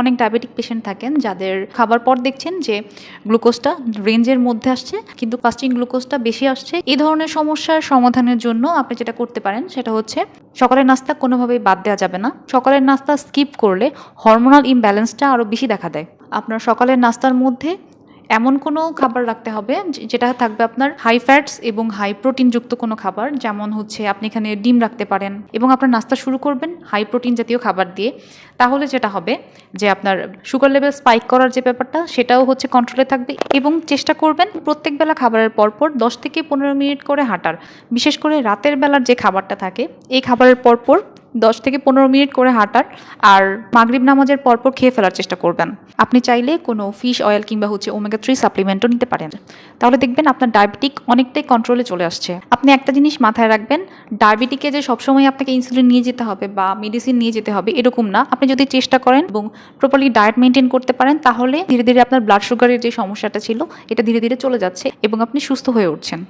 অনেক diabetic patient থাকেন যাদের খাবার পর দেখছেন যে গ্লুকোজটা রেঞ্জের মধ্যে আসছে কিন্তু ফাস্টিং গ্লুকোজটা বেশি আসছে। এই ধরনের সমস্যার সমাধানের জন্য আপনি যেটা করতে পারেন সেটা হচ্ছে সকালের নাস্তা কোনোভাবেই বাদ দেওয়া যাবে না। সকালের নাস্তা স্কিপ করলে হরমোনাল ইমব্যালেন্সটা আরও বেশি দেখা দেয়। আপনার সকালের নাস্তার মধ্যে এমন কোনো খাবার রাখতে হবে যেটা থাকবে আপনার হাই ফ্যাটস এবং হাই প্রোটিনযুক্ত কোনো খাবার, যেমন হচ্ছে আপনি এখানে ডিম রাখতে পারেন এবং আপনার নাস্তা শুরু করবেন হাই প্রোটিন জাতীয় খাবার দিয়ে। তাহলে যেটা হবে যে আপনার সুগার লেভেল স্পাইক করার যে ব্যাপারটা সেটাও হচ্ছে কন্ট্রোলে থাকবে। এবং চেষ্টা করবেন প্রত্যেক বেলা খাবারের পরপর 10 থেকে 15 মিনিট করে হাঁটার। বিশেষ করে রাতের বেলার যে খাবারটা থাকে এই খাবারের পরপর 10 থেকে 15 মিনিট করে হাঁটার, আর মাগরিব নামাজের পরপর খেয়ে ফেলার চেষ্টা করবেন। আপনি চাইলে কোনো ফিশ অয়েল কিংবা হচ্ছে ওমেগা 3 সাপ্লিমেন্টও নিতে পারেন। তাহলে দেখবেন আপনার ডায়াবেটিক অনেকটাই কন্ট্রোলে চলে আসছে। আপনি একটা জিনিস মাথায় রাখবেন, ডায়াবেটিকে যে সবসময় আপনাকে ইনসুলিন নিয়ে যেতে হবে বা মেডিসিন নিয়ে যেতে হবে এরকম না। আপনি যদি চেষ্টা করেন এবং প্রপারলি ডায়েট মেনটেন করতে পারেন তাহলে ধীরে ধীরে আপনার ব্লাড সুগারের যে সমস্যাটা ছিল এটা ধীরে ধীরে চলে যাচ্ছে এবং আপনি সুস্থ হয়ে উঠছেন।